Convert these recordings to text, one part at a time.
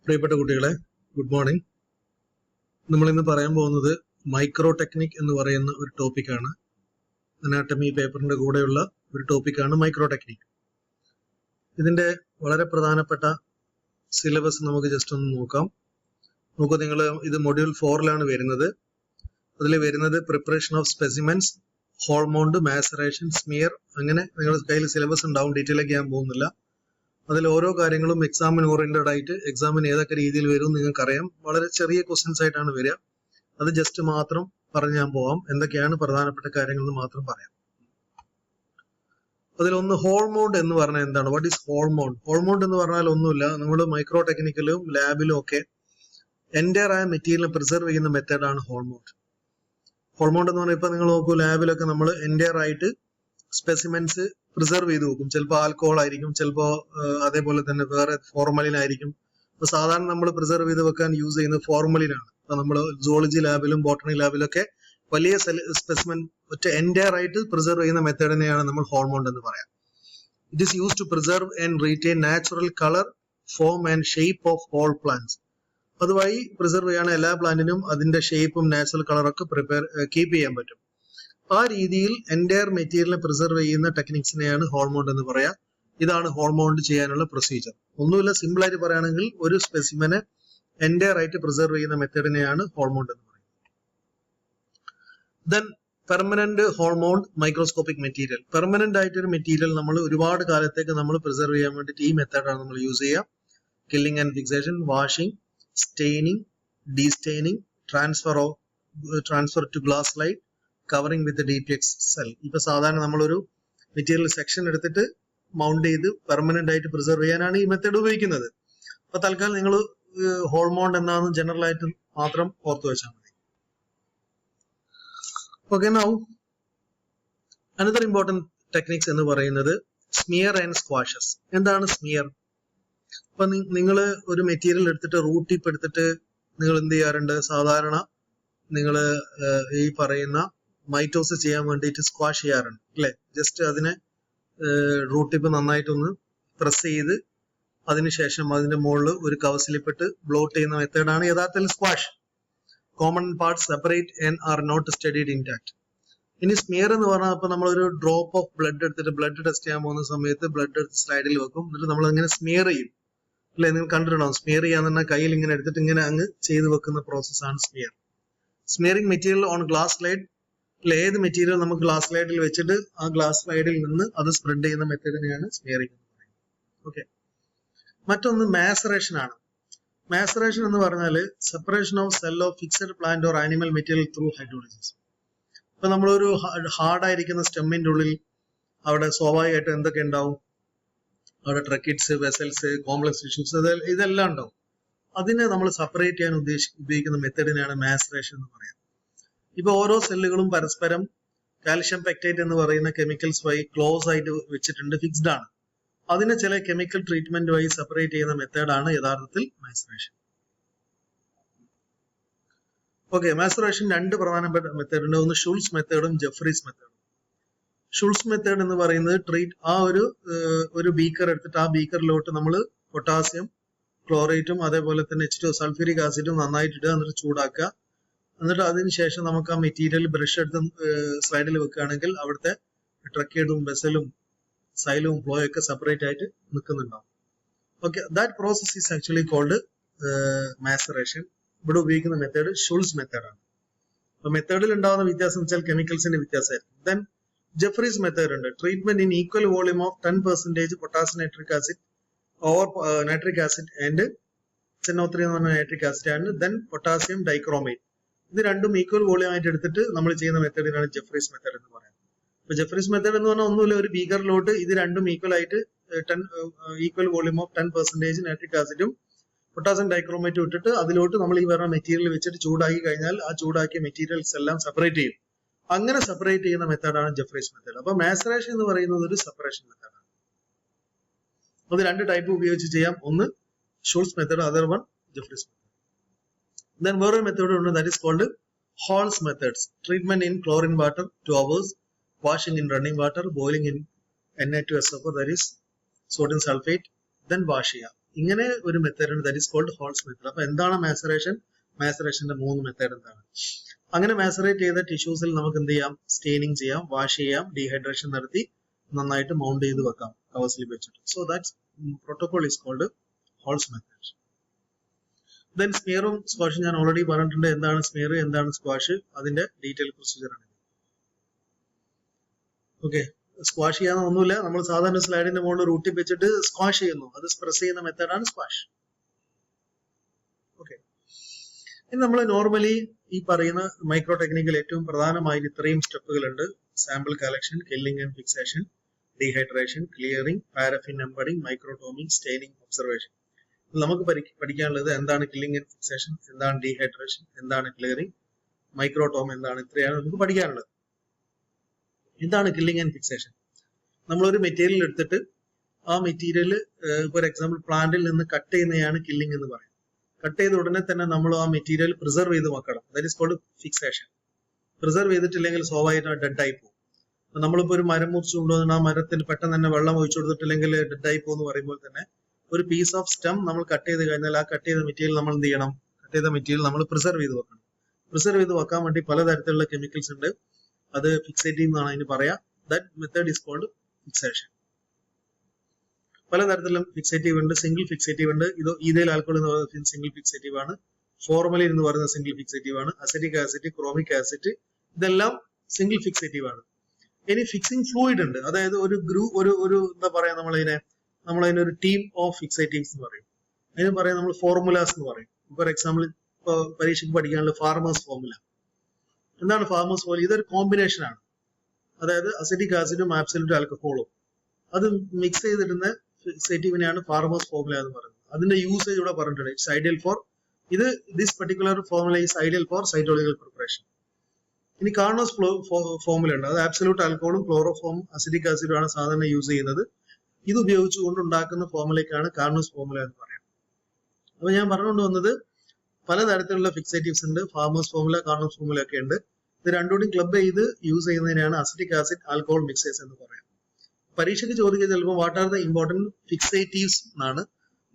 പ്രിയപ്പെട്ട കുട്ടികളെ, good morning. നമ്മൾ ഇന്ന് പറയാൻ പോകുന്നത് മൈക്രോ ടെക്നിക് എന്ന് പറയുന്ന ഒരു ടോപ്പിക്കാണ്. അനാട്ടമി പേപ്പറിന്റെ കൂടെയുള്ള ഒരു ടോപ്പിക്കാണ് മൈക്രോ ടെക്നിക്. ഇതിന്റെ വളരെ പ്രധാനപ്പെട്ട സിലബസ് നമുക്ക് ജസ്റ്റ് ഒന്ന് നോക്കാം. നോക്കൂ, നിങ്ങൾ ഇത് മൊഡ്യൂൾ 4 വരുന്നത്. അതിൽ വരുന്നത് പ്രിപ്പറേഷൻ ഓഫ് സ്പെസിമെൻസ്, ഹോർമോണ്ട്, മാസറേഷൻ, സ്മിയർ, അങ്ങനെ നിങ്ങളുടെ കയ്യിൽ സിലബസ് ഉണ്ടാവും. ഡീറ്റെയിലേക്ക് ഞാൻ പോകുന്നില്ല. അതിൽ ഓരോ കാര്യങ്ങളും എക്സാമിന് ഓറിയന്റഡ് ആയിട്ട് എക്സാമിന് ഏതൊക്കെ രീതിയിൽ വരും നിങ്ങൾക്കറിയാം. വളരെ ചെറിയ ക്വസ്റ്റ്യൻസ് ആയിട്ടാണ് വരിക. അത് ജസ്റ്റ് മാത്രം പറഞ്ഞ് ഞാൻ പോവാം. എന്തൊക്കെയാണ് പ്രധാനപ്പെട്ട കാര്യങ്ങൾ എന്ന് മാത്രം പറയാം. അതിലൊന്ന് ഹോർമോൺ എന്ന് പറഞ്ഞാൽ എന്താണ്? What is hormone? ഹോർമോൺ എന്ന് പറഞ്ഞാൽ ഒന്നുമില്ല, നമ്മൾ മൈക്രോ ടെക്നിക്കലും ലാബിലും ഒക്കെ എൻറ്റയർ ആയ മെറ്റീരിയൽ പ്രിസർവ് ചെയ്യുന്ന മെത്തേഡാണ് ഹോർമോൺ. ഹോർമോൺ എന്ന് പറഞ്ഞാൽ ഇപ്പൊ നിങ്ങൾ നോക്കൂ, ലാബിലൊക്കെ നമ്മൾ എൻറ്റയർ ആയിട്ട് സ്പെസിമെൻസ് പ്രിസർവ് ചെയ്ത് വെക്കും. ചിലപ്പോൾ ആൽക്കഹോൾ ആയിരിക്കും, ചിലപ്പോൾ അതേപോലെ തന്നെ വേറെ ഫോർമലിൻ ആയിരിക്കും. അപ്പൊ സാധാരണ നമ്മൾ പ്രിസർവ് ചെയ്ത് വെക്കാൻ യൂസ് ചെയ്യുന്നത് ഫോർമലിനാണ്. അപ്പൊ നമ്മൾ സുവോളജി ലാബിലും ബോട്ടണി ലാബിലൊക്കെ വലിയ സ്പെസിമെൻ ഒറ്റ എൻറ്റയർ ആയിട്ട് പ്രിസർവ് ചെയ്യുന്ന മെത്തേഡിനെയാണ് നമ്മൾ ഹോർമോൺ എന്ന് പറയാം. It is use to preserve and retain natural colour, form and shape of all plants. അതുവഴി പ്രിസർവ് ചെയ്യാണ് എല്ലാ പ്ലാന്റിനും അതിന്റെ ഷേപ്പും നാച്ചുറൽ കളറൊക്കെ കീപ്പ് ചെയ്യാൻ പറ്റും. ആ രീതിയിൽ എൻറ്റയർ മെറ്റീരിയലിനെ പ്രിസർവ് ചെയ്യുന്ന ടെക്നിക്സിനെയാണ് ഹോർമോൺ എന്ന് പറയാം. ഇതാണ് ഹോർമോൺ ചെയ്യാനുള്ള പ്രൊസീജിയർ. ഒന്നുമില്ല, സിമ്പിൾ ആയിട്ട് പറയുകയാണെങ്കിൽ ഒരു സ്പെസിമെനെ എൻറ്റയർ ആയിട്ട് പ്രിസർവ് ചെയ്യുന്ന മെത്തേഡിനെയാണ് ഹോർമോൺ എന്ന് പറയുന്നത്. Then permanent hormone microscopic material. Permanent ആയിട്ടൊരു മെറ്റീരിയൽ നമ്മൾ ഒരുപാട് കാലത്തേക്ക് നമ്മൾ പ്രിസർവ് ചെയ്യാൻ വേണ്ടിയിട്ട് ഈ മെത്തേഡാണ് നമ്മൾ യൂസ് ചെയ്യുക. Killing and fixation, washing, staining, destaining, transfer to glass slide, covering with DPX cell. ഇപ്പൊ സാധാരണ നമ്മളൊരു മെറ്റീരിയൽ സെക്ഷൻ എടുത്തിട്ട് മൗണ്ട് ചെയ്ത് പെർമനന്റ് ആയിട്ട് പ്രിസർവ് ചെയ്യാനാണ് ഈ മെത്തേഡ് ഉപയോഗിക്കുന്നത്. അപ്പൊ തൽക്കാലം നിങ്ങൾ ഹോർമോൺ എന്നാണ് ജനറൽ ആയിട്ട് മാത്രം ഓർത്തു വെച്ചാൽ മതി. Okay, now another important techniques എന്ന് പറയുന്നത് സ്മിയർ ആൻഡ് സ്ക്വാഷസ്. എന്താണ് സ്മിയർ? അപ്പൊ നിങ്ങൾ ഒരു മെറ്റീരിയൽ എടുത്തിട്ട് റൂട്ട് ടിപ്പ് എടുത്തിട്ട് നിങ്ങൾ എന്ത് ചെയ്യാറുണ്ട്? സാധാരണ നിങ്ങൾ ഈ പറയുന്ന മൈറ്റോസ് ചെയ്യാൻ വേണ്ടിയിട്ട് സ്ക്വാഷ് ചെയ്യാറുണ്ട് അല്ലെ? ജസ്റ്റ് അതിനെ റൂട്ട് ടിപ്പ് നന്നായിട്ടൊന്ന് പ്രസ് ചെയ്ത് അതിനുശേഷം അതിന്റെ മുകളിൽ ഒരു കവർ സ്ലിപ്പിട്ട് ബ്ലോട്ട് ചെയ്യുന്ന മെത്തേഡാണ് യഥാർത്ഥത്തിൽ squash. Common parts separate and are not studied intact. ഇനി സ്മിയർ എന്ന് പറഞ്ഞാൽ ഇപ്പൊ നമ്മളൊരു ഡ്രോപ്പ് ഓഫ് ബ്ലഡ് എടുത്തിട്ട് ബ്ലഡ് ടെസ്റ്റ് ചെയ്യാൻ പോകുന്ന സമയത്ത് ബ്ലഡ് എടുത്ത് സ്ലൈഡിൽ വെക്കും. എന്നിട്ട് നമ്മൾ അങ്ങനെ സ്മിയർ ചെയ്യും അല്ലെ? നിങ്ങൾ കണ്ടിട്ടുണ്ടാവും. സ്മിയർ ചെയ്യാന്ന് പറഞ്ഞാൽ കയ്യിൽ ഇങ്ങനെ എടുത്തിട്ട് ഇങ്ങനെ അങ്ങ് ചെയ്ത് വെക്കുന്ന പ്രോസസ്സാണ് smear. Smearing material on glass slide. ഏത് മെറ്റീരിയൽ നമുക്ക് ഗ്ലാസ് സ്ലൈഡിൽ വെച്ചിട്ട് ആ ഗ്ലാസ് സ്ലൈഡിൽ നിന്ന് അത് സ്പ്രെഡ് ചെയ്യുന്ന മെത്തേഡിനെയാണ് സ്മിയറിംഗ് എന്ന് പറയുന്നത്. ഓക്കെ, മറ്റൊന്ന് മാസറേഷൻ ആണ്. മാസറേഷൻ എന്ന് പറഞ്ഞാൽ separation of cell of fixed plant or animal material through hydrolysis. ഇപ്പൊ നമ്മളൊരു ഹാർഡായിരിക്കുന്ന സ്റ്റെമ്മിന്റെ ഉള്ളിൽ അവിടെ സ്വാഭാവികമായിട്ട് എന്തൊക്കെ ഉണ്ടാവും? അവിടെ ട്രക്കിറ്റ്സ്, വെസൽസ്, കോംപ്ലക്സ് ടിഷ്യൂസ്, ഇതെല്ലാം ഉണ്ടാവും. അതിനെ നമ്മൾ സെപ്പറേറ്റ് ചെയ്യാൻ ഉപയോഗിക്കുന്ന മെത്തേഡിനെയാണ് മാസറേഷൻ എന്ന് പറയുന്നത്. ഇപ്പൊ ഓരോ സെല്ലുകളും പരസ്പരം കാൽഷ്യം പെക്ടേറ്റ് എന്ന് പറയുന്ന കെമിക്കൽസ് വഴി ക്ലോസ് ആയിട്ട് വെച്ചിട്ടുണ്ട്, ഫിക്സ്ഡ് ആണ്. അതിനെ ചില കെമിക്കൽ ട്രീറ്റ്മെന്റ് വഴി സെപ്പറേറ്റ് ചെയ്യുന്ന മെത്തേഡാണ് യഥാർത്ഥത്തിൽ മാസറേഷൻ. ഓക്കെ, മാസറേഷൻ രണ്ട് പ്രധാനപ്പെട്ട മെത്തേഡ് ഉണ്ട്. ഒന്ന് ഷുൾസ് മെത്തേഡും ജെഫ്രീസ് മെത്തേഡും. ഷുൾസ് മെത്തേഡ് എന്ന് പറയുന്നത് ഒരു ബീക്കർ എടുത്തിട്ട് ആ ബീക്കറിലോട്ട് നമ്മൾ പൊട്ടാസ്യം ക്ലോറേറ്റും അതേപോലെ തന്നെ H2O സൾഫ്യൂരിക് ആസിഡും നന്നായിട്ട് ഇടുക, എന്നിട്ട് ചൂടാക്കുക. എന്നിട്ട് അതിനുശേഷം നമുക്ക് ആ മെറ്റീരിയൽ ബ്രഷ് എടുത്ത് സ്ലൈഡിൽ വെക്കുകയാണെങ്കിൽ അവിടുത്തെ ട്രക്കേഡും ബെസലും സൈലും ഫ്ലോയും ഒക്കെ സെപ്പറേറ്റ് ആയിട്ട് നിൽക്കുന്നുണ്ടാവും. Okay, that process is actually called maceration. ഇവിടെ ഉപയോഗിക്കുന്ന മെത്തേഡ് ഷുൾസ് മെത്തേഡാണ്. അപ്പൊ മെത്തേഡിൽ ഉണ്ടാകുന്ന വ്യത്യാസം വെച്ചാൽ കെമിക്കൽസിന്റെ വ്യത്യാസമായിരിക്കും. ദെൻ ജെഫ്രീസ് മെത്തേഡ് ഉണ്ട്. Treatment in equal volume of 10% potassium nitric acid or nitric acid and SNO3 എന്ന് പറഞ്ഞ നൈട്രിക് ആസിഡ് ആണ്. Then potassium dichromate. ഇത് രണ്ടും ഈക്വൽ വോളിയം ആയിട്ട് എടുത്തിട്ട് നമ്മൾ ചെയ്യുന്ന മെത്തേഡിനാണ് ജെഫ്രീസ് മെത്തേഡ് എന്ന് പറയുന്നത്. അപ്പൊ ജെഫ്രീസ് മെത്തേഡ് എന്ന് പറഞ്ഞാൽ ഒന്നുമില്ല, ഒരു ബീക്കറിലോട്ട് ഇത് രണ്ടും ഈക്വൽ ആയിട്ട് ഈക്വൽ വോളിയം ഓഫ് 10% നൈട്രിക് ആസിഡും പൊട്ടാസ്യം ഡൈക്രോമേറ്റും ഇട്ടിട്ട് അതിലോട്ട് നമ്മൾ ഈ പറഞ്ഞ മെറ്റീരിയൽ വെച്ചിട്ട് ചൂടാക്കി കഴിഞ്ഞാൽ ആ ചൂടാക്കിയ മെറ്റീരിയൽസ് എല്ലാം സെപ്പറേറ്റ് ചെയ്യും. അങ്ങനെ സെപ്പറേറ്റ് ചെയ്യുന്ന മെത്തേഡാണ് ജെഫ്രീസ് മെത്തേഡ്. അപ്പൊ മാസറേഷൻ എന്ന് പറയുന്നത് ഒരു സെപ്പറേഷൻ മെത്തേഡാണ്. അത് രണ്ട് ടൈപ്പ് ഉപയോഗിച്ച് ചെയ്യാം. ഒന്ന് Schulz method, other one Jefferies method. Then വേറൊരു മെത്തേഡ് ഉണ്ട്, that is called Hall's methods. Treatment in chlorine water 2 hours, washing in running water, boiling in Na2SO4, that is sodium sulfate, then wash ചെയ്യുക. ഇങ്ങനെ ഒരു method ഉണ്ട്, that is called holes method. അപ്പൊ എന്താണ് മാസറേഷൻ? മാസറേഷന്റെ 3 method എന്താണ്? അങ്ങനെ മാസറേറ്റ് ചെയ്ത ടിഷ്യൂസിൽ നമുക്ക് എന്ത് ചെയ്യാം? സ്റ്റെയിനിങ് ചെയ്യാം, വാഷ് ചെയ്യാം, ഡീഹൈഡ്രേഷൻ നടത്തി നന്നായിട്ട് മൗണ്ട് ചെയ്ത് വെക്കാം കവർ സ്ലിപ്പ് വെച്ചിട്ട്. So that's protocol is called holes method. Then സ്മിയറും സ്ക്വാഷും ഞാൻ ഓൾറെഡി പറഞ്ഞിട്ടുണ്ട്. എന്താണ് സ്മിയർ, എന്താണ് സ്ക്വാഷ്, അതിന്റെ ഡീറ്റെയിൽ പ്രൊസീജിയർ ആണ്. ഓക്കെ, സ്ക്വാഷ് ചെയ്യാൻ ഒന്നുമില്ല, നമ്മൾ സാധാരണ സ്ലൈഡിന്റെ മുകളിൽ റൂട്ടി വെച്ചിട്ട് സ്ക്വാഷ് ചെയ്യുന്നു, അത് പ്രസ് ചെയ്യുന്ന മെത്തേഡാണ് സ്ക്വാഷ്. ഓക്കെ, ഇനി നമ്മൾ നോർമലി ഈ പറയുന്ന മൈക്രോ ടെക്നിക്കിൽ ഏറ്റവും പ്രധാനമായി ഇത്രയും സ്റ്റെപ്പുകൾ ഉണ്ട്. Sample collection, killing and fixation, dehydration, clearing, paraffin embedding, microtoming, staining, observation. നമുക്ക് പഠിക്കാനുള്ളത് എന്താണ് കില്ലിംഗ് ആൻഡ് ഫിക്സേഷൻ, എന്താണ് ഡീഹൈഡ്രേഷൻ, എന്താണ് ക്ലിയറിംഗ്, മൈക്രോടോം എന്താണ്, ഇത്രയാണ് നമുക്ക് പഠിക്കാനുള്ളത്. എന്താണ് കില്ലിംഗ് ആൻഡ് ഫിക്സേഷൻ? നമ്മളൊരു മെറ്റീരിയൽ എടുത്തിട്ട് ആ മെറ്റീരിയൽ ഫോർ എക്സാമ്പിൾ പ്ലാന്റിൽ നിന്ന് കട്ട് ചെയ്യുന്നതാണ് കില്ലിംഗ് എന്ന് പറയും. കട്ട് ചെയ്ത ഉടനെ തന്നെ നമ്മൾ ആ മെറ്റീരിയൽ പ്രിസർവ് ചെയ്ത് വെക്കണം, that is called fixation. Preserve ചെയ്തിട്ടില്ലെങ്കിൽ സ്വാഭാവികമായിട്ട് ഡെഡ് ആയി പോകും. നമ്മളിപ്പോ ഒരു മരം മുറിച്ചു കൊണ്ടുവന്ന് ആ മരത്തിന് പെട്ടെന്ന് തന്നെ വെള്ളം ഒഴിച്ചു കൊടുത്തിട്ടില്ലെങ്കിൽ ഡെഡ് ആയി പോകും എന്ന് പറയുമ്പോൾ തന്നെ ഒരു പീസ് ഓഫ് സ്റ്റം നമ്മൾ കട്ട് ചെയ്ത് കഴിഞ്ഞാൽ ആ കട്ട് ചെയ്ത മെറ്റീരിയൽ നമ്മൾ എന്ത് ചെയ്യണം? കട്ട് ചെയ്ത മെറ്റീരിയൽ നമ്മൾ പ്രിസർവ് ചെയ്ത് വെക്കണം. പ്രിസർവ് ചെയ്ത് വെക്കാൻ വേണ്ടി പലതരത്തിലുള്ള കെമിക്കൽസ് ഉണ്ട്, അത് ഫിക്സേറ്റീവ് എന്നാണ് അതിന് പറയാ. That method is called fixation. പലതരത്തിലും ഫിക്സേറ്റീവ് ഉണ്ട്, സിംഗിൾ ഫിക്സേറ്റീവ് ഉണ്ട്. ഈഥൈൽ ആൽക്കഹോൾ എന്ന് പറയുന്നത് സിംഗിൾ ഫിക്സേറ്റീവ് ആണ്. ഫോർമലിൻ എന്ന് പറയുന്നത് സിംഗിൾ ഫിക്സേറ്റീവ് ആണ്. അസറ്റിക് ആസിഡ്, ക്രോമിക് ആസിഡ്, ഇതെല്ലാം സിംഗിൾ ഫിക്സേറ്റീവ് ആണ്. ഇനി ഫിക്സിംഗ് ഫ്ലൂയിഡ് ഉണ്ട്, അതായത് ഒരു ഒരു എന്താ പറയാ, നമ്മളതിനൊരു ടീം ഓഫ് ഫിക്സേറ്റീവ്സ് എന്ന് പറയും. അതിന് പറയാം നമ്മൾ ഫോർമുലാസ് എന്ന് പറയും. ഫോർ എക്സാമ്പിൾ ഇപ്പൊ പരീക്ഷയ്ക്ക് പഠിക്കാനുള്ള ഫാർമേഴ്സ് ഫോർമുല. എന്താണ് ഫാർമേഴ്സ് ഫോർമുല? ഇതൊരു കോമ്പിനേഷൻ ആണ്, അതായത് അസറ്റിക് ആസിഡും ആബ്സല്യൂട്ട് ആൽക്കഹോളും അത് മിക്സ് ചെയ്തിടുന്ന ഫിക്സേറ്റീവിനെയാണ് ഫാർമേഴ്സ് ഫോർമുല എന്ന് പറയുന്നത്. അതിന്റെ യൂസേജ് ഇവിടെ പറഞ്ഞിട്ടുണ്ട്. It's ideal for this particular formula is ideal four cytological preparation. ഇനി കാർണോസ് ഫോർമുല ഉണ്ട്, അത് ആബ്സല്യൂട്ട് ആൽക്കഹോളും ക്ലോറോഫോം അസിഡിക് ആസിഡും ആണ് സാധാരണ യൂസ് ചെയ്യുന്നത്. ഇത് ഉപയോഗിച്ചുകൊണ്ട് ഉണ്ടാക്കുന്ന ഫോർമുലയ്ക്കാണ് കാർണോസ് ഫോർമുല എന്ന് പറയുന്നത്. അപ്പൊ ഞാൻ പറഞ്ഞുകൊണ്ട് വന്നത് പലതരത്തിലുള്ള ഫിക്സേറ്റീവ്സ് ഉണ്ട്, ഫാർമേഴ്സ് ഫോർമുല, കാർണോസ് ഫോർമുല ഒക്കെ ഉണ്ട്. ഇത് രണ്ടുകൂടി ക്ലബ് ചെയ്ത് യൂസ് ചെയ്യുന്നതിനാണ് അസിഡിക് ആസിഡ് ആൽക്കഹോൾ മിക്സേഴ്സ് എന്ന് പറയാം. പരീക്ഷയ്ക്ക് ചോദിക്കുക ചിലപ്പോൾ what are the important fixatives എന്നാണ്.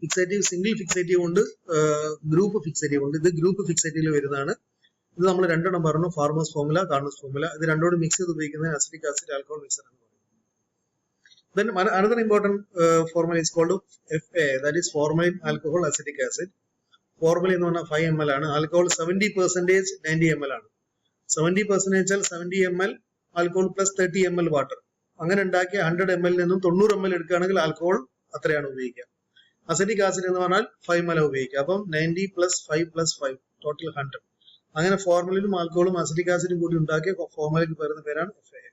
ഫിക്സേറ്റീവ് സിംഗിൾ ഫിക്സേറ്റീവ് ഉണ്ട്, ഗ്രൂപ്പ് ഫിക്സേറ്റീവ് ഉണ്ട്. ഇത് ഗ്രൂപ്പ് ഫിക്സേറ്റീവിൽ വരുന്നതാണ്. ഇത് നമ്മൾ രണ്ടെണ്ണം പറഞ്ഞു, ഫാർമേഴ്സ് ഫോർമുല, കാർണോസ് ഫോർമുല. ഇത് രണ്ടോട് മിക്സ് ചെയ്ത് ഉപയോഗിക്കുന്നത് അസിഡിക് ആസിഡ് ആൽക്കഹോൾ മിക്സർ എന്ന് പറയും. Then another important formula is called FA, that is formalin alcohol acetic acid. Formalin എന്ന് പറഞ്ഞാൽ 5 ml ആണ്, ആൽക്കഹോൾ 70% 90 ml ആണ്. 70% വെച്ചാൽ 70 ml alcohol plus 30 ml water. അങ്ങനെ ഉണ്ടാക്കിയ 100 ml നിന്നും 90 ml എടുക്കുകയാണെങ്കിൽ ആൽക്കഹോൾ അത്രയാണ് ഉപയോഗിക്കുക. അസിഡിക് ആസിഡ് എന്ന് പറഞ്ഞാൽ 5 ml ഉപയോഗിക്കുക. അപ്പം 90 പ്ലസ് 5 പ്ലസ് 5 ടോട്ടൽ 100. അങ്ങനെ ഫോർമലിനും ആൽക്കഹോളും അസിഡിക് ആസിഡും കൂടി ഉണ്ടാക്കിയ ഫോർമുലയ്ക്ക് പറയുന്ന പേരാണ് FA.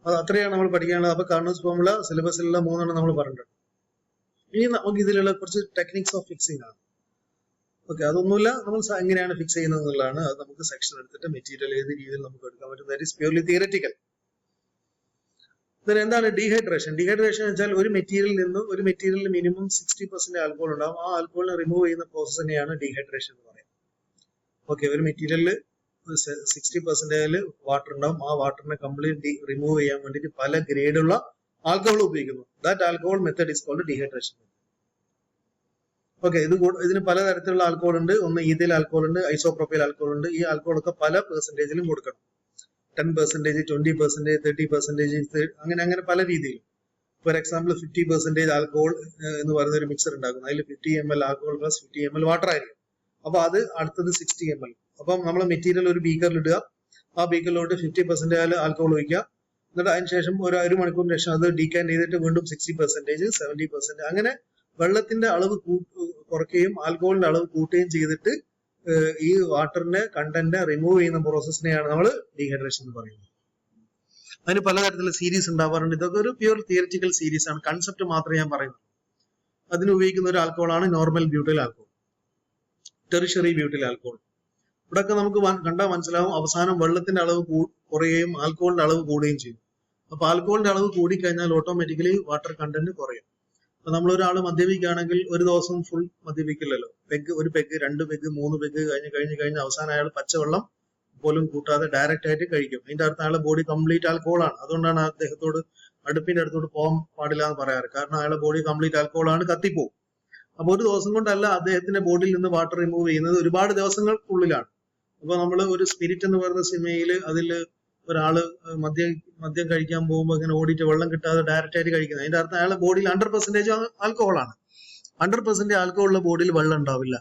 അത് അത്രയാണ് നമ്മൾ പഠിക്കാനുള്ളത്. അപ്പൊ കാർണോസ് ഫോർമുല സിലബസിലുള്ള 3 നമ്മൾ പറഞ്ഞിട്ടുണ്ട്. ഇനി നമുക്ക് ഇതിലുള്ള കുറച്ച് ടെക്നിക്സ് ഓഫ് ഫിക്സിംഗ് ആണ്. ഓക്കെ, അതൊന്നുമില്ല, നമ്മൾ എങ്ങനെയാണ് ഫിക്സ് ചെയ്യുന്നത് എന്നുള്ളതാണ്. അത് നമുക്ക് സെക്ഷൻ എടുത്തിട്ട് മെറ്റീരിയൽ ഏത് രീതിയിൽ നമുക്ക് എടുക്കാൻ പറ്റും, ദാറ്റ് ഈസ് പ്യൂർലി തിയററ്റിക്കൽ. എന്താണ് ഡീഹൈഡ്രേഷൻ? ഡീഹൈഡ്രേഷൻ വെച്ചാൽ ഒരു മെറ്റീരിയലിൽ മിനിമം 60% ആൽക്കഹോൾ ഉണ്ടാവും. ആ ആൽക്കഹോളിനെ റിമൂവ് ചെയ്യുന്ന പ്രോസസ് തന്നെയാണ് ഡീഹൈഡ്രേഷൻ എന്ന് പറയുന്നത്. ഓക്കെ, ഒരു മെറ്റീരിയലിൽ 60% വാട്ടർ ഉണ്ടാവും. ആ വാട്ടറിനെ കംപ്ലീറ്റ് റിമൂവ് ചെയ്യാൻ വേണ്ടിയിട്ട് പല ഗ്രേഡുള്ള ആൽക്കഹോൾ ഉപയോഗിക്കുന്നു. That alcohol method is cold dehydration. Okay, ഇതിന് പലതരത്തിലുള്ള ആൽക്കഹോൾ ഉണ്ട്. ഒന്ന് ഈഥൈൽ ആൽക്കഹോൾ ഉണ്ട്, ഐസോപ്രോപ്പൈൽ ആൽക്കഹോൾ ഉണ്ട്. ഈ ആൽക്കഹോൾ ഒക്കെ പല പെർസെന്റേജിലും കൊടുക്കണം. 10%, 20%, 30%, അങ്ങനെ പല രീതിയിൽ. ഫോർ എക്സാമ്പിൾ 50% ആൽക്കഹോൾ എന്ന് പറയുന്ന ഒരു മിക്സർ ഉണ്ടാക്കുന്നു. അതിൽ 50 ml alcohol plus 50 ml water ആയിരിക്കും. അപ്പൊ അത് അടുത്തത് 60 ml. അപ്പം നമ്മൾ മെറ്റീരിയൽ ഒരു ബീക്കറിൽ ഇടുക, ആ ബീക്കറിലോട്ട് 50% ആൽക്കഹോൾ ഒഴിക്കുക. എന്നിട്ട് അതിനുശേഷം ഒരു മണിക്കൂറിന് ശേഷം അത് ഡീകാൻ ചെയ്തിട്ട് വീണ്ടും 60%, 70%, അങ്ങനെ വെള്ളത്തിന്റെ അളവ് കുറയ്ക്കുകയും ആൽക്കഹോളിന്റെ അളവ് കൂട്ടുകയും ചെയ്തിട്ട് ഈ വാട്ടറിന്റെ കണ്ടന്റ് റിമൂവ് ചെയ്യുന്ന പ്രോസസ്സിനെയാണ് നമ്മൾ ഡീഹൈഡ്രേഷൻ എന്ന് പറയുന്നത്. അതിന് പലതരത്തിലുള്ള സീരീസ് ഉണ്ടാവാറുണ്ട്. ഇതൊക്കെ ഒരു പ്യൂർ തിയററ്റിക്കൽ സീരീസ് ആണ്, കൺസെപ്റ്റ് മാത്രമേ ഞാൻ പറയുന്നു. അതിന് ഉപയോഗിക്കുന്ന ഒരു ആൽക്കഹോളാണ് normal butyl alcohol, tertiary butyl alcohol. ഇവിടെയൊക്കെ നമുക്ക് കണ്ടാൽ മനസ്സിലാവും, അവസാനം വെള്ളത്തിന്റെ അളവ് കുറയുകയും ആൽക്കഹോളിന്റെ അളവ് കൂടുകയും ചെയ്യും. അപ്പൊ ആൽക്കഹോളിന്റെ അളവ് കൂടിക്കഴിഞ്ഞാൽ ഓട്ടോമാറ്റിക്കലി വാട്ടർ കണ്ടന്റ് കുറയും. അപ്പൊ നമ്മളൊരാൾ മദ്യപിക്കുകയാണെങ്കിൽ ഒരു ദിവസം ഫുൾ മദ്യപിക്കില്ലല്ലോ. ഒരു പെഗ് 2 പെഗ് 3 പെഗ് കഴിഞ്ഞ് അവസാനം അയാൾ പച്ചവെള്ളം പോലും കൂട്ടാതെ ഡയറക്റ്റ് ആയിട്ട് കഴിക്കും. അതിന്റെ അർത്ഥം അയാളുടെ ബോഡി കംപ്ലീറ്റ് ആൽക്കഹോളാണ്. അതുകൊണ്ടാണ് അദ്ദേഹത്തോട് അടുപ്പിന്റെ അടുത്തോട്ട് പോകാൻ പാടില്ല എന്ന് പറയാറ്. കാരണം അയാളുടെ ബോഡി കംപ്ലീറ്റ് ആൽക്കഹോളാണ്, കത്തിപ്പോവും. അപ്പൊ ഒരു ദിവസം കൊണ്ടല്ല അദ്ദേഹത്തിന്റെ ബോഡിയിൽ നിന്ന് വാട്ടർ റിമൂവ് ചെയ്യുന്നത്, ഒരുപാട് ദിവസങ്ങൾക്കുള്ളിലാണ്. അപ്പൊ നമ്മൾ ഒരു സ്പിരിറ്റ് എന്ന് പറയുന്ന സിനിമയിൽ അതിൽ ഒരാള് മദ്യം കഴിക്കാൻ പോകുമ്പോൾ ഇങ്ങനെ ഓടിയിട്ട് വെള്ളം കിട്ടാതെ ഡയറക്റ്റ് ആയിട്ട് കഴിക്കുന്നത്, അതിന്റെ അർത്ഥം അയാളുടെ ബോഡിയിൽ 100% ആൽക്കഹോളാണ്. 100% ആൽക്കഹോളുള്ള ബോഡിയിൽ വെള്ളം ഉണ്ടാവില്ല.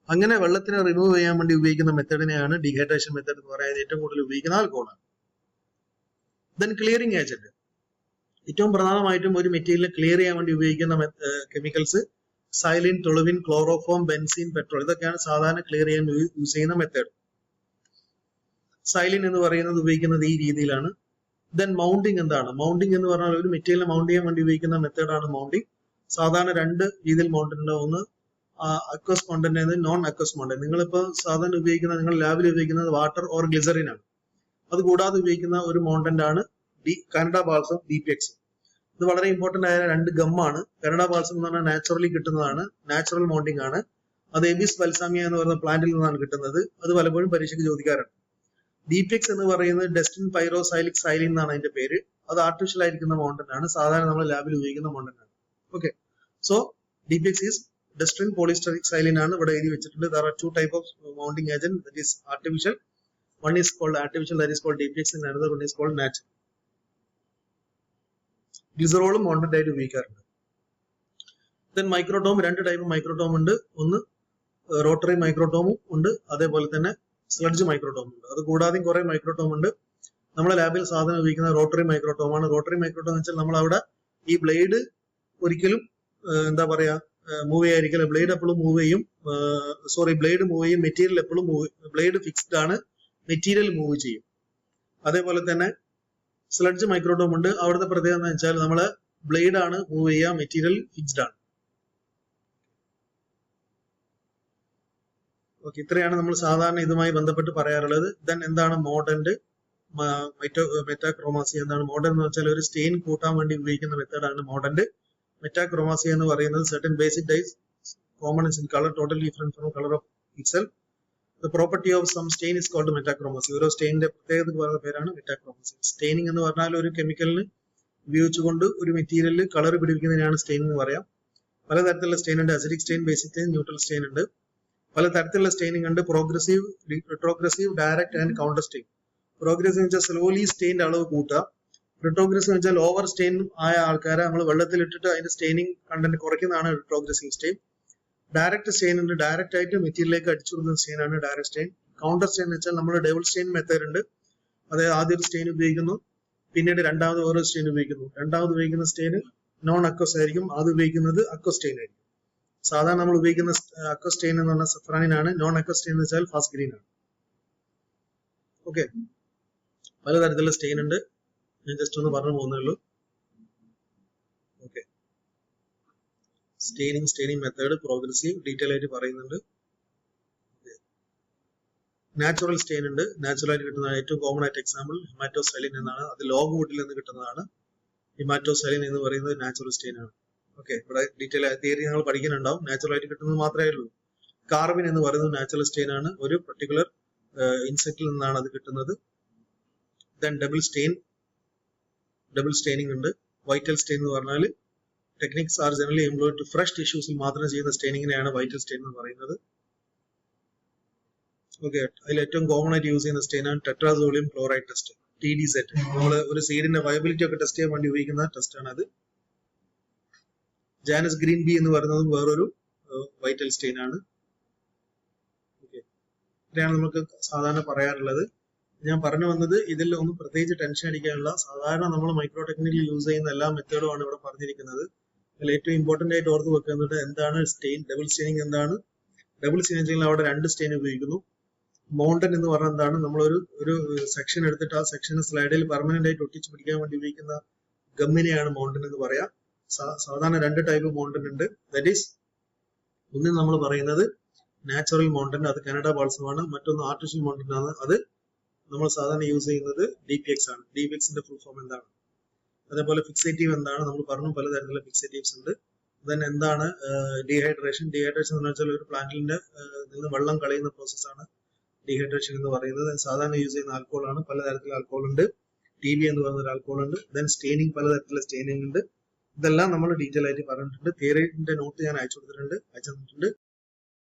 അങ്ങനെ വെള്ളത്തിനെ റിമൂവ് ചെയ്യാൻ വേണ്ടി ഉപയോഗിക്കുന്ന മെത്തേഡിനെയാണ് ഡീഹൈഡ്രേഷൻ മെത്തേഡ് എന്ന് പറയുന്നത്. ഏറ്റവും കൂടുതൽ ഉപയോഗിക്കുന്ന ആൽക്കഹോളാണ്. ദെൻ ക്ലിയറിംഗ് ഏജന്റ്, ഏറ്റവും പ്രധാനമായിട്ടും ഒരു മെറ്റീരിയൽ ക്ലിയർ ചെയ്യാൻ വേണ്ടി ഉപയോഗിക്കുന്ന chemicals സൈലിൻ, toluene, chloroform, benzene, petrol, ഇതൊക്കെയാണ് സാധാരണ ക്ലിയർ ചെയ്യാൻ യൂസ് ചെയ്യുന്ന മെത്തേഡ്. സൈലിൻ എന്ന് പറയുന്നത് ഉപയോഗിക്കുന്നത് ഈ രീതിയിലാണ്. ദെൻ മൗണ്ടിങ് എന്താണ്? മൗണ്ടിങ് എന്ന് പറഞ്ഞാൽ ഒരു മെറ്റീരിയൽ മൗണ്ട് ചെയ്യാൻ വേണ്ടി ഉപയോഗിക്കുന്ന മെത്തേഡാണ് മൗണ്ടിങ്. സാധാരണ രണ്ട് രീതിയിൽ മൗണ്ടിന്റെ, ഒന്ന് അക്വസ് മൗണ്ടന്റ്, നോൺ അക്വസ് മൗണ്ടന്റ്. നിങ്ങളിപ്പോൾ സാധാരണ ഉപയോഗിക്കുന്ന, നിങ്ങൾ ലാബിൽ ഉപയോഗിക്കുന്നത് വാട്ടർ ഓർ ഗ്ലിസറിൻ ആണ്. അത് കൂടാതെ ഉപയോഗിക്കുന്ന ഒരു മൗണ്ടന്റ് ആണ് കാനഡ ബാൾസം, DPX. ഇത് വളരെ ഇമ്പോർട്ടന്റ് ആയ രണ്ട് ഗമ്മാണ്. കാനഡ ബാൾസം എന്ന് പറഞ്ഞാൽ നാച്ചുറലി കിട്ടുന്നതാണ്, നാച്ചുറൽ മൗണ്ടിങ് ആണ്. അത് എബിസ് ബൽസാമിയ എന്ന് പറയുന്ന പ്ലാന്റിൽ നിന്നാണ് കിട്ടുന്നത്. അത് പലപ്പോഴും പരീക്ഷയ്ക്ക് ചോദിക്കാറുണ്ട്. DPX എന്ന് പറയുന്നത് ഡെസ്റ്റിൻ പൈറോസൈലിക് സൈലിൻ എന്നാണ് അതിന്റെ പേര്. അത് ആർട്ടിഫിഷ്യൽ ആയിരിക്കുന്ന മൗണ്ടന്റ് ആണ്, സാധാരണ നമ്മൾ ലാബിൽ ഉപയോഗിക്കുന്ന മൗണ്ടന്റ് ആണ്. Okay, so DPX is distyrene polystyrene xylene ആണ് ഇവിടെ എഴുതി വെച്ചിട്ടുണ്ട്. There are two type of mounting agent, that is artificial. One is called artificial, that is called DPX, and another one is called natural. ഗ്ലിസറോളും മൗണ്ടന്റ് ആയിട്ട് ഉപയോഗിക്കാറുണ്ട്. Then microtome, രണ്ട് type microtome ഉണ്ട്. ഒന്ന് rotary മൈക്രോടോമും ഉണ്ട്, അതേപോലെ തന്നെ സ്ലഡ്ജ് മൈക്രോടോം ഉണ്ട്. അത് കൂടാതെ കുറെ മൈക്രോടോം ഉണ്ട്. നമ്മളെ ലാബിൽ സാധനം ഉപയോഗിക്കുന്ന റോട്ടറി മൈക്രോടോം ആണ്. റോട്ടറി മൈക്രോടോം എന്ന് വെച്ചാൽ നമ്മൾ അവിടെ ഈ ബ്ലേഡ് ഒരിക്കലും എന്താ പറയാ മൂവ് ചെയ്യാതിരിക്കില്ല. ബ്ലേഡ് എപ്പോഴും മൂവ് ചെയ്യും, ബ്ലേഡ് മൂവ് ചെയ്യും, മെറ്റീരിയൽ എപ്പോഴും ബ്ലേഡ് ഫിക്സ്ഡ് ആണ്, മെറ്റീരിയൽ മൂവ് ചെയ്യും. അതേപോലെ തന്നെ സ്ലഡ്ജ് മൈക്രോടോം ഉണ്ട്. അവിടുത്തെ പ്രത്യേകത എന്ന് വെച്ചാൽ നമ്മളെ ബ്ലേഡ് ആണ് മൂവ് ചെയ്യുക, മെറ്റീരിയൽ ഫിക്സ്ഡ് ആണ്. ഓക്കെ, ഇത്രയാണ് നമ്മൾ സാധാരണ ഇതുമായി ബന്ധപ്പെട്ട് പറയാറുള്ളത്. ദെൻ എന്താണ് മോഡന്റ്, മെറ്റാക്രോമാസി എന്താണ്? മോഡന്റ് എന്ന് വെച്ചാൽ ഒരു സ്റ്റെയിൻ കൂട്ടാൻ വേണ്ടി ഉപയോഗിക്കുന്ന മെത്തേഡാണ് മോഡന്റ്. മെറ്റാക്രോമാസി എന്ന് പറയുന്നത് certain basic dyes components in color totally different from color of itself. The property of some stain is called metachromacy. ഓരോ സ്റ്റെയിനിന്റെ പ്രത്യേകതയ്ക്ക് പറയുന്ന പേരാണ് മെറ്റാക്രോമാസി. സ്റ്റെയിനിങ് എന്ന് പറഞ്ഞാൽ ഒരു കെമിക്കലിന് ഉപയോഗിച്ചുകൊണ്ട് ഒരു മെറ്റീരിയലിൽ കളർ പിടിപ്പിക്കുന്നതിനാണ് സ്റ്റെയിൻ എന്ന് പറയാം. പലതരത്തിലുള്ള സ്റ്റെയിൻ ഉണ്ട്. Acidic stain, basic stain, neutral stain ഉണ്ട്. പലതരത്തിലുള്ള സ്റ്റെയിനിങ് ഉണ്ട്. Progressive, retrogressive, direct and counter stain. Progressive വെച്ചാൽ സ്ലോലി സ്റ്റെയിന്റെ അളവ് കൂട്ടുക. റിട്രോഗ്രസീവ് വെച്ചാൽ ഓവർ സ്റ്റെയിൻ ആയ ആൾക്കാരെ നമ്മൾ വെള്ളത്തിൽ ഇട്ടിട്ട് അതിന്റെ സ്റ്റെയിനിങ് കണ്ടന്റ് കുറയ്ക്കുന്നതാണ് റിട്രോഗ്രസീവ് സ്റ്റെയിൻ. ഡയറക്റ്റ് സ്റ്റെയിൻ ഉണ്ട്. ഡയറക്റ്റ് ആയിട്ട് മെറ്റീരിയലിലേക്ക് അടിച്ചു കൊടുക്കുന്ന സ്റ്റെയിൻ ആണ് ഡയറക്റ്റ് സ്റ്റെയിൻ. കൗണ്ടർ സ്റ്റെയിൻ എന്ന് വെച്ചാൽ നമ്മൾ ഡബിൾ സ്റ്റെയിൻ മെത്തേഡ് ഉണ്ട്. അതായത് ആദ്യം ഒരു സ്റ്റെയിൻ ഉപയോഗിക്കുന്നു, പിന്നീട് രണ്ടാമത് ഓരോ സ്റ്റെയിൻ ഉപയോഗിക്കുന്നു. രണ്ടാമത് ഉപയോഗിക്കുന്ന സ്റ്റെയിൻ നോൺ അക്വസ് ആയിരിക്കും, അത് ഉപയോഗിക്കുന്നത് അക്വസ് സ്റ്റെയിൻ ആയിരിക്കും. സാധാരണ നമ്മൾ ഉപയോഗിക്കുന്ന അക്വസ് സ്റ്റെയിൻ എന്ന് പറഞ്ഞാൽ സഫ്രാനിൻ ആണ്. നോൺ അക്വസ് സ്റ്റെയിൻ എന്ന് വെച്ചാൽ ഫാസ്റ്റ് ഗ്രീൻ ആണ്. ഓക്കെ, പലതരത്തിലുള്ള സ്റ്റെയിൻ ഉണ്ട്. ഞാൻ ജസ്റ്റ് ഒന്ന് പറഞ്ഞു പോകുന്നേ ഉള്ളൂ. Okay, staining method, progressive, detail ആയിട്ട് പറയുന്നുണ്ട്. നാച്ചുറൽ സ്റ്റെയിൻ ഉണ്ട്. നാച്ചുറൽ ആയിട്ട് കിട്ടുന്ന ഏറ്റവും കോമൺ ആയിട്ട് എക്സാമ്പിൾ ഹിമാറ്റോസൈലിൻ എന്നാണ്. അത് ലോഗ് വുഡിൽ നിന്ന് കിട്ടുന്നതാണ്. ഹിമാറ്റോസൈലിൻ എന്ന് പറയുന്നത് നാച്ചുറൽ സ്റ്റെയിൻ ആണ്. ഓക്കെ, ഇവിടെ ഡീറ്റെയിൽ തിയറി നിങ്ങൾ പഠിക്കുന്നുണ്ടാവും. നാച്ചുറൽ ആയിട്ട് കിട്ടുന്നത് മാത്രമേ ഉള്ളൂ. കാർബിൻ എന്ന് പറയുന്നത് നാച്ചുറൽ സ്റ്റെയിൻ ആണ്. ഒരു പർട്ടിക്കുലർ ഇൻസെക്റ്റിൽ നിന്നാണ് അത് കിട്ടുന്നത്. ദെൻ ഡബിൾ സ്റ്റെയിനിങ് ഉണ്ട്. വൈറ്റൽ സ്റ്റെയിൻ എന്ന് പറഞ്ഞാൽ techniques are generally employed to fresh ടിഷ്യൂസിൽ മാത്രം ചെയ്യുന്ന സ്റ്റെയിനിങ്ങിനെയാണ് വൈറ്റൽ സ്റ്റെയിൻ എന്ന് പറയുന്നത്. ഓക്കെ, അതിൽ ഏറ്റവും കോമൺ ആയിട്ട് യൂസ് ചെയ്യുന്ന സ്റ്റെയിൻ ആണ് ടെട്രാസോഡിയം ക്ലോറൈഡ് ടെസ്റ്റ്, TDZ. നമ്മൾ ഒരു സീഡിന്റെ വയബിലിറ്റി ഒക്കെ ടെസ്റ്റ് ചെയ്യാൻ വേണ്ടി ഉപയോഗിക്കുന്ന ടെസ്റ്റ് ആണ് അത്. ജാനസ് ഗ്രീൻ ബി എന്ന് പറയുന്നത് വേറൊരു വൈറ്റൽ സ്റ്റെയിൻ ആണ്. ഓക്കെ, ഇത്രയാണ് നമുക്ക് സാധാരണ പറയാറുള്ളത്. ഞാൻ പറഞ്ഞു വന്നത് ഇതിൽ ഒന്നും പ്രത്യേകിച്ച് ടെൻഷൻ അടിക്കാനുള്ള, സാധാരണ നമ്മൾ മൈക്രോ ടെക്നിക്കിൽ യൂസ് ചെയ്യുന്ന എല്ലാ മെത്തേഡുമാണ് ഇവിടെ പറഞ്ഞിരിക്കുന്നത്. അതിൽ ഏറ്റവും ഇമ്പോർട്ടന്റ് ആയിട്ട് ഓർത്ത് വെക്കുന്നത് എന്താണ് സ്റ്റെയിൻ, ഡബിൾ സ്റ്റെയിനിങ് എന്താണ്. ഡബിൾ സ്റ്റെയിനിങ് അവിടെ രണ്ട് സ്റ്റെയിൻ ഉപയോഗിക്കുന്നു. മൗണ്ടൻ എന്ന് പറഞ്ഞാൽ എന്താണ്? നമ്മളൊരു സെക്ഷൻ എടുത്തിട്ട് ആ സെക്ഷന് സ്ലൈഡിൽ പെർമനന്റ് ആയിട്ട് ഒട്ടിച്ച് പിടിക്കാൻ വേണ്ടി ഉപയോഗിക്കുന്ന ഗമ്മിനെയാണ് മൗണ്ടൻ എന്ന് പറയാം. സാധാരണ രണ്ട് ടൈപ്പ് മൗണ്ടൻ ഉണ്ട്. ദാറ്റ് ഈസ്, ഒന്ന് നമ്മൾ പറയുന്നത് നാച്ചുറൽ മൗണ്ടൻ, അത് കാനഡ ബാൾസമാണ്. മറ്റൊന്ന് ആർട്ടിഫിഷ്യൽ മൗണ്ടൻ ആണ്, അത് നമ്മൾ സാധാരണ യൂസ് ചെയ്യുന്നത് DPX ആണ്. DPXന്റെ ഫുൾ ഫോം എന്താണ്? അതേപോലെ ഫിക്സേറ്റീവ് എന്താണ്? നമ്മൾ പറഞ്ഞു പലതരത്തിലുള്ള ഫിക്സേറ്റീവ്സ് ഉണ്ട്. ദെൻ എന്താണ് ഡീഹൈഡ്രേഷൻ? ഡീഹൈഡ്രേഷൻ എന്ന് വെച്ചാൽ ഒരു പ്ലാന്റിന്റെ നിന്ന് വെള്ളം കളയുന്ന പ്രോസസ്സാണ് ഡീഹൈഡ്രേഷൻ എന്ന് പറയുന്നത്. സാധാരണ യൂസ് ചെയ്യുന്ന ആൽക്കഹോൾ ആണ്. പലതരത്തിലുള്ള ആൽക്കഹോൾ ഉണ്ട്. TB എന്ന് പറയുന്ന ഒരു ആൽക്കഹോൾ ഉണ്ട്. ദെൻ സ്റ്റെയിനിങ്, പലതരത്തിലുള്ള സ്റ്റെയിനിങ് ഉണ്ട്. ഇതെല്ലാം നമ്മൾ ഡീറ്റെയിൽ ആയിട്ട് പറഞ്ഞിട്ടുണ്ട്. തിയറിന്റെ നോട്ട് ഞാൻ അയച്ചു തന്നിട്ടുണ്ട്.